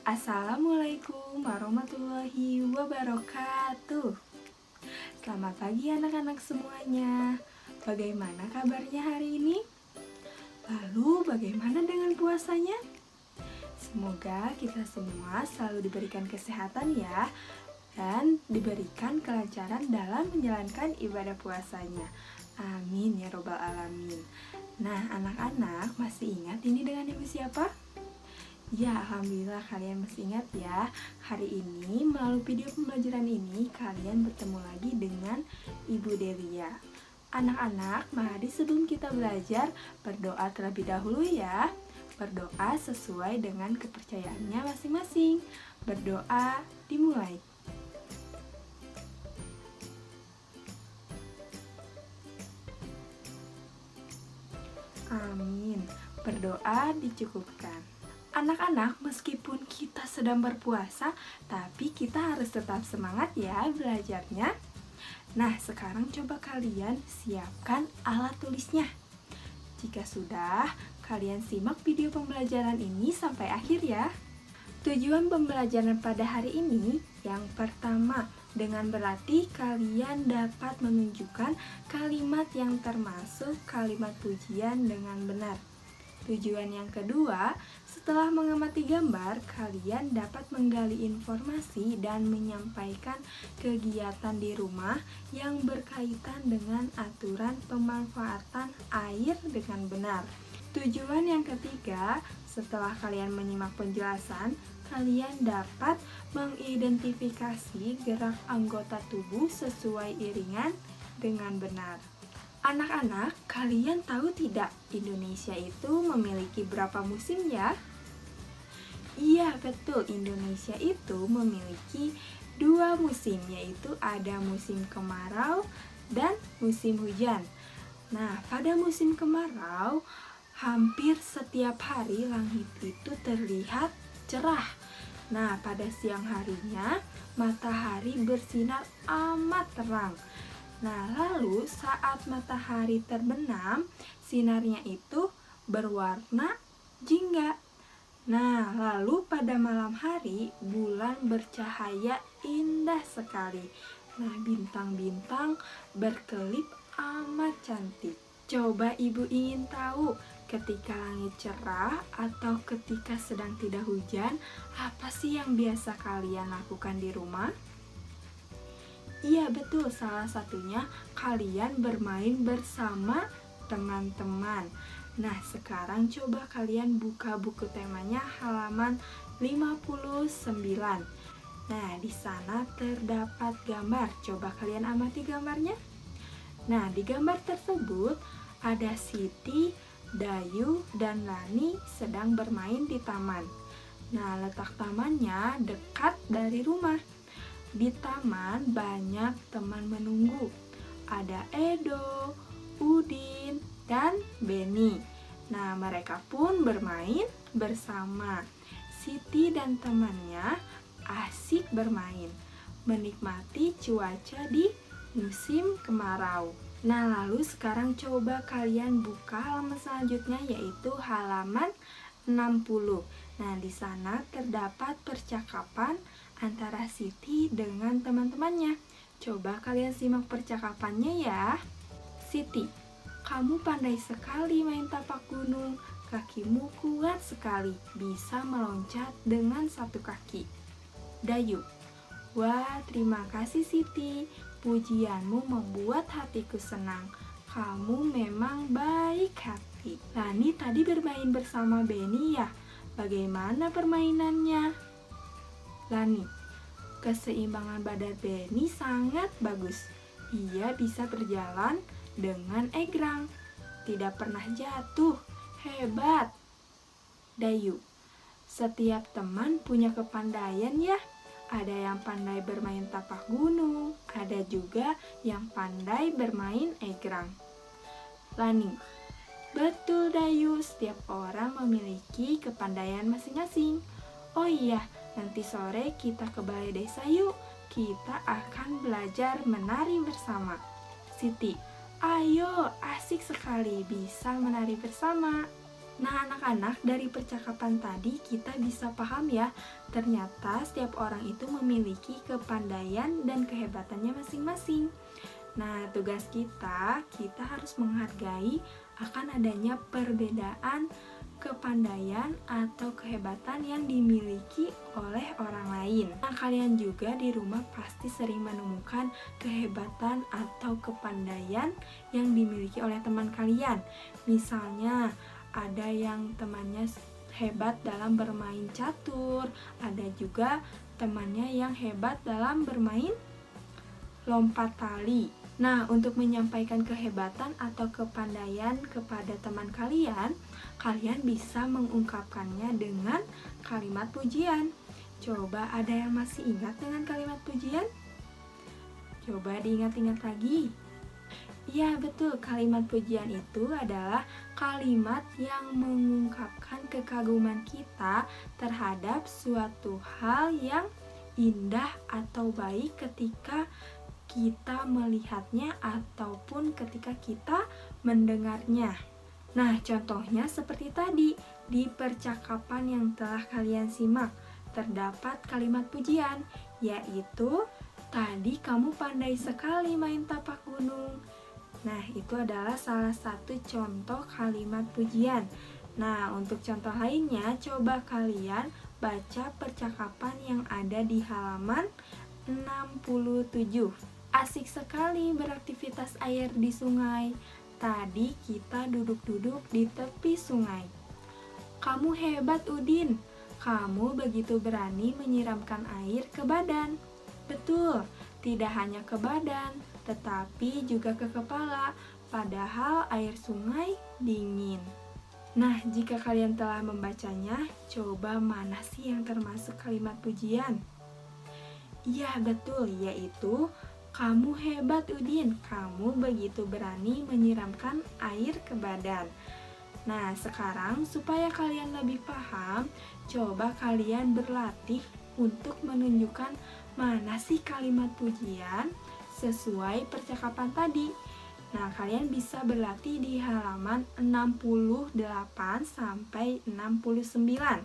Assalamualaikum warahmatullahi wabarakatuh. Selamat pagi anak-anak semuanya. Bagaimana kabarnya hari ini? Lalu bagaimana dengan puasanya? Semoga kita semua selalu diberikan kesehatan ya, dan diberikan kelancaran dalam menjalankan ibadah puasanya. Amin ya robbal alamin. Nah anak-anak masih ingat ini dengan ibu siapa? Ya, alhamdulillah kalian masih ingat ya. Hari ini melalui video pembelajaran ini kalian bertemu lagi dengan Ibu Delia. Anak-anak, mari sebelum kita belajar berdoa terlebih dahulu ya. Berdoa sesuai dengan kepercayaannya masing-masing. Berdoa dimulai. Amin. Berdoa dicukupkan. Anak-anak, meskipun kita sedang berpuasa, tapi kita harus tetap semangat ya belajarnya. Nah, sekarang coba kalian siapkan alat tulisnya. Jika sudah, kalian simak video pembelajaran ini sampai akhir ya. Tujuan pembelajaran pada hari ini, yang pertama, dengan berlatih kalian dapat menunjukkan kalimat yang termasuk kalimat pujian dengan benar. Tujuan yang kedua, setelah mengamati gambar, kalian dapat menggali informasi dan menyampaikan kegiatan di rumah yang berkaitan dengan aturan pemanfaatan air dengan benar. Tujuan yang ketiga, setelah kalian menyimak penjelasan, kalian dapat mengidentifikasi gerak anggota tubuh sesuai iringan dengan benar. Anak-anak, kalian tahu tidak Indonesia itu memiliki berapa musim ya? Iya, betul. Indonesia itu memiliki 2 musim, yaitu ada musim kemarau dan musim hujan. Nah, pada musim kemarau, hampir setiap hari langit itu terlihat cerah. Nah, pada siang harinya, matahari bersinar amat terang. Nah, lalu saat matahari terbenam, sinarnya itu berwarna jingga. Nah, lalu pada malam hari, bulan bercahaya indah sekali. Nah, bintang-bintang berkelip amat cantik. Coba ibu ingin tahu, ketika langit cerah atau ketika sedang tidak hujan, apa sih yang biasa kalian lakukan di rumah? Iya betul, salah satunya kalian bermain bersama teman-teman. Nah, sekarang coba kalian buka buku temanya halaman 59. Nah, di sana terdapat gambar. Coba kalian amati gambarnya. Nah, di gambar tersebut ada Siti, Dayu, dan Lani sedang bermain di taman. Nah, letak tamannya dekat dari rumah. Di taman banyak teman menunggu. Ada Edo, Udin, dan Beni. Nah, mereka pun bermain bersama. Siti dan temannya asik bermain, menikmati cuaca di musim kemarau. Nah, lalu sekarang coba kalian buka halaman selanjutnya, yaitu halaman 60. Nah, di sana terdapat percakapan antara Siti dengan teman-temannya. Coba kalian simak percakapannya ya. Siti, kamu pandai sekali main tapak gunung. Kakimu kuat sekali, bisa meloncat dengan satu kaki. Dayu, wah terima kasih Siti. Pujianmu membuat hatiku senang. Kamu memang baik hati. Lani tadi bermain bersama Beni ya? Bagaimana permainannya? Lani, keseimbangan badan Beni sangat bagus. Ia bisa berjalan dengan egrang, tidak pernah jatuh. Hebat. Dayu, setiap teman punya kepandaian ya. Ada yang pandai bermain tapak gunung, ada juga yang pandai bermain egrang. Lani, betul Dayu, setiap orang memiliki kepandaian masing-masing. Oh iya, nanti sore kita ke balai desa yuk. Kita akan belajar menari bersama. Siti, ayo, asik sekali bisa menari bersama. Nah, anak-anak, dari percakapan tadi kita bisa paham ya, ternyata setiap orang itu memiliki kepandaian dan kehebatannya masing-masing. Nah, tugas kita harus menghargai akan adanya perbedaan kepandaian atau kehebatan yang dimiliki oleh orang lain. Nah, kalian juga di rumah pasti sering menemukan kehebatan atau kepandaian yang dimiliki oleh teman kalian. Misalnya, ada yang temannya hebat dalam bermain catur, ada juga temannya yang hebat dalam bermain lompat tali. Nah, untuk menyampaikan kehebatan atau kepandaian kepada teman kalian, kalian bisa mengungkapkannya dengan kalimat pujian. Coba ada yang masih ingat dengan kalimat pujian? Coba diingat-ingat lagi. Ya, betul. Kalimat pujian itu adalah kalimat yang mengungkapkan kekaguman kita terhadap suatu hal yang indah atau baik ketika kita melihatnya ataupun ketika kita mendengarnya. Nah, contohnya seperti tadi, di percakapan yang telah kalian simak, terdapat kalimat pujian, yaitu, "Tadi kamu pandai sekali main tapak gunung." Nah, itu adalah salah satu contoh kalimat pujian. Nah, untuk contoh lainnya, coba kalian baca percakapan yang ada di halaman 67. Asik sekali beraktivitas air di sungai. Tadi kita duduk-duduk di tepi sungai. Kamu hebat, Udin. Kamu begitu berani menyiramkan air ke badan. Betul, tidak hanya ke badan, tetapi juga ke kepala. Padahal air sungai dingin. Nah, jika kalian telah membacanya, coba mana sih yang termasuk kalimat pujian? Iya, betul, yaitu, "Kamu hebat, Udin. Kamu begitu berani menyiramkan air ke badan." Nah, sekarang supaya kalian lebih paham, coba kalian berlatih untuk menunjukkan mana sih kalimat pujian sesuai percakapan tadi. Nah, kalian bisa berlatih di halaman 68 sampai 69.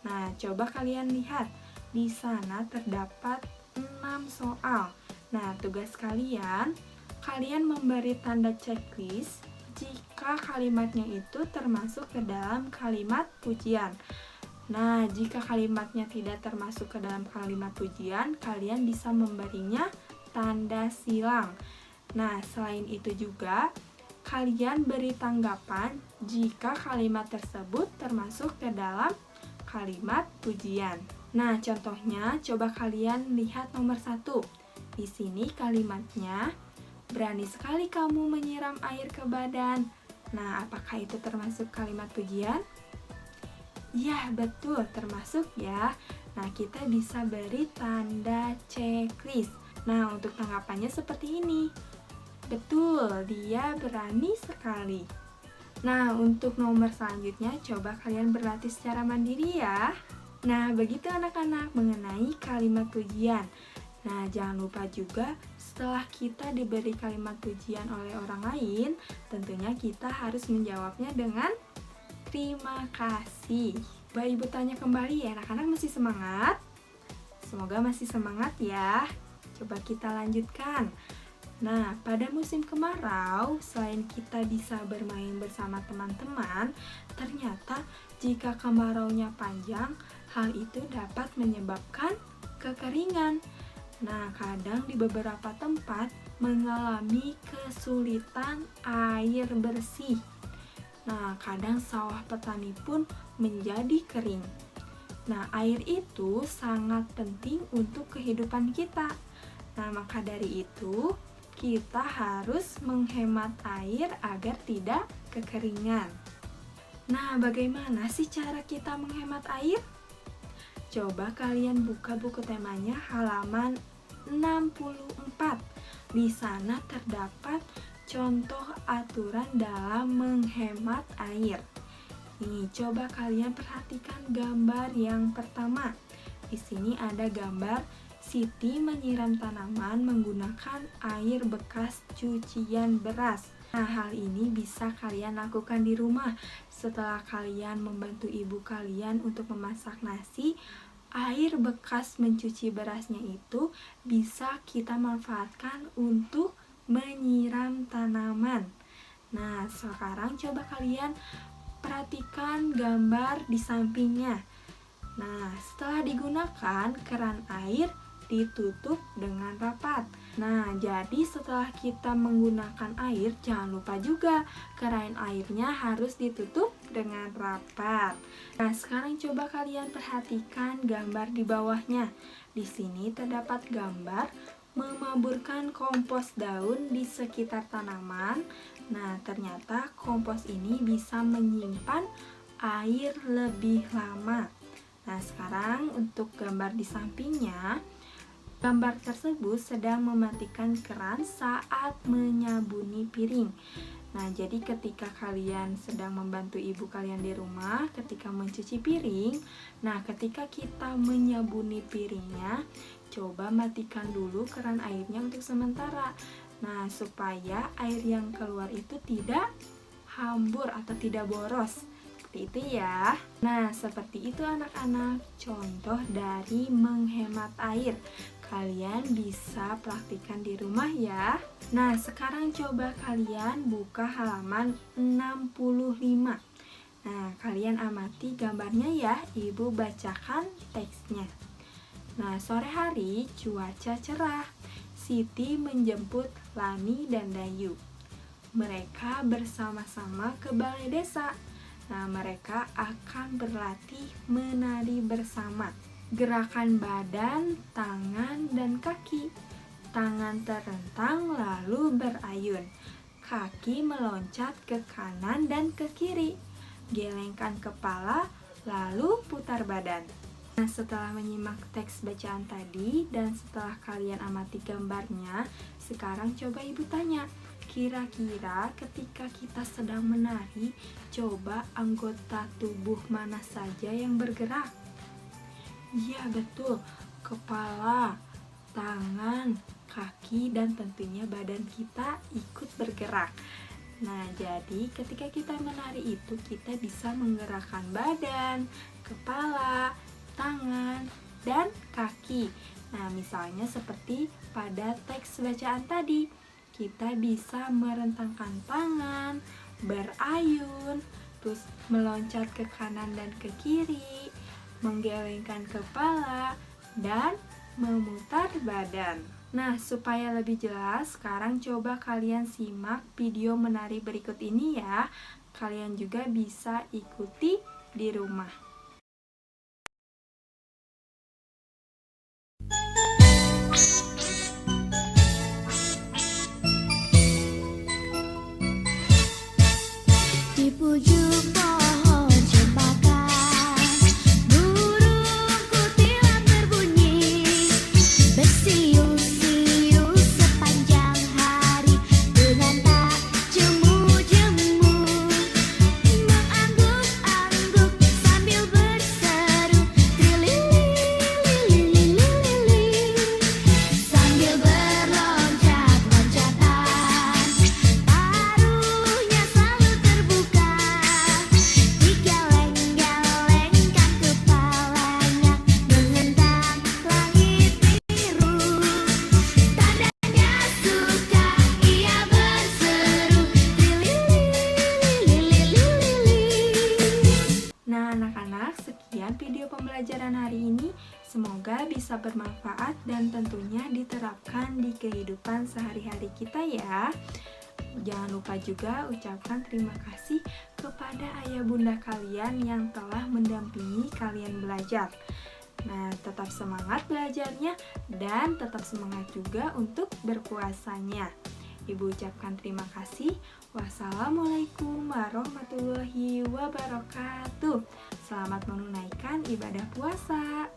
Nah, coba kalian lihat. Di sana terdapat 6 soal. Nah, tugas kalian memberi tanda checklist jika kalimatnya itu termasuk ke dalam kalimat pujian. Nah, jika kalimatnya tidak termasuk ke dalam kalimat pujian, kalian bisa memberinya tanda silang. Nah, selain itu juga, kalian beri tanggapan jika kalimat tersebut termasuk ke dalam kalimat pujian. Nah, contohnya coba kalian lihat nomor 1. Di sini kalimatnya, "Berani sekali kamu menyiram air ke badan." Nah, apakah itu termasuk kalimat pujian? Ya, betul, termasuk ya. Nah, kita bisa beri tanda checklist. Nah, untuk tanggapannya seperti ini. Betul, dia berani sekali. Nah, untuk nomor selanjutnya, coba kalian berlatih secara mandiri ya. Nah, begitu anak-anak mengenai kalimat pujian. Nah, jangan lupa juga setelah kita diberi kalimat pujian oleh orang lain, tentunya kita harus menjawabnya dengan terima kasih. Coba Ibu tanya kembali ya, anak-anak masih semangat? Semoga masih semangat ya. Coba kita lanjutkan. Nah, pada musim kemarau, selain kita bisa bermain bersama teman-teman, ternyata jika kemaraunya panjang, hal itu dapat menyebabkan kekeringan. Nah, kadang di beberapa tempat mengalami kesulitan air bersih. Nah, kadang sawah petani pun menjadi kering. Nah, air itu sangat penting untuk kehidupan kita. Nah, maka dari itu, kita harus menghemat air agar tidak kekeringan. Nah, bagaimana sih cara kita menghemat air? Coba kalian buka buku temanya halaman 64. Di sana terdapat contoh aturan dalam menghemat air. Nih, coba kalian perhatikan gambar yang pertama. Di sini ada gambar Siti menyiram tanaman menggunakan air bekas cucian beras. Nah, hal ini bisa kalian lakukan di rumah. Setelah kalian membantu ibu kalian untuk memasak nasi, air bekas mencuci berasnya itu bisa kita manfaatkan untuk menyiram tanaman. Nah, sekarang coba kalian perhatikan gambar di sampingnya. Nah, setelah digunakan, keran air ditutup dengan rapat. Nah, jadi setelah kita menggunakan air, jangan lupa juga keran airnya harus ditutup dengan rapat. Nah, sekarang coba kalian perhatikan gambar di bawahnya. Di sini terdapat gambar memaburkan kompos daun di sekitar tanaman. Nah, ternyata kompos ini bisa menyimpan air lebih lama. Nah, sekarang untuk gambar di sampingnya, gambar tersebut sedang mematikan keran saat menyabuni piring. Nah, jadi ketika kalian sedang membantu ibu kalian di rumah, ketika mencuci piring, nah ketika kita menyabuni piringnya, coba matikan dulu keran airnya untuk sementara. Nah, supaya air yang keluar itu tidak hambur atau tidak boros. Itu ya. Nah, seperti itu anak-anak, contoh dari menghemat air. Kalian bisa praktikkan di rumah ya. Nah, sekarang coba kalian buka halaman 65. Nah, kalian amati gambarnya ya, Ibu bacakan teksnya. Nah, sore hari cuaca cerah. Siti menjemput Lani dan Dayu. Mereka bersama-sama ke balai desa. Nah, mereka akan berlatih menari bersama. Gerakan badan, tangan, dan kaki. Tangan terentang lalu berayun. Kaki meloncat ke kanan dan ke kiri. Gelengkan kepala lalu putar badan. Nah, setelah menyimak teks bacaan tadi dan setelah kalian amati gambarnya, sekarang coba Ibu tanya, kira-kira ketika kita sedang menari, coba anggota tubuh mana saja yang bergerak? Iya, betul. Kepala, tangan, kaki, dan tentunya badan kita ikut bergerak. Nah, jadi ketika kita menari itu, kita bisa menggerakkan badan, kepala, tangan, dan kaki. Nah, misalnya seperti pada teks bacaan tadi, kita bisa merentangkan tangan, berayun, terus meloncat ke kanan dan ke kiri, menggelengkan kepala, dan memutar badan. Nah, supaya lebih jelas, sekarang coba kalian simak video menari berikut ini ya. Kalian juga bisa ikuti di rumah. Di ujung pohon cempaka, burung kutilang berbunyi, bersiul-siul sepanjang hari dengan tak jemu-jemu, mengangguk-angguk sambil berseru trilili-lili-lili, sambil berloncat-loncatan, paruhnya selalu terbuka, digeleng-gelengkan kepalanya, menentang langit biru. Tandanya suka, ia berseru trilili-lili-lili. Nah, anak-anak, sekian video pembelajaran hari ini. Semoga bisa bermanfaat dan tentunya diterapkan di kehidupan sehari-hari kita ya. Jangan lupa juga ucapkan terima kasih kepada ayah bunda kalian yang telah mendampingi kalian belajar. Nah, tetap semangat belajarnya dan tetap semangat juga untuk berpuasanya. Ibu ucapkan terima kasih. Wassalamualaikum warahmatullahi wabarakatuh. Selamat menunaikan ibadah puasa.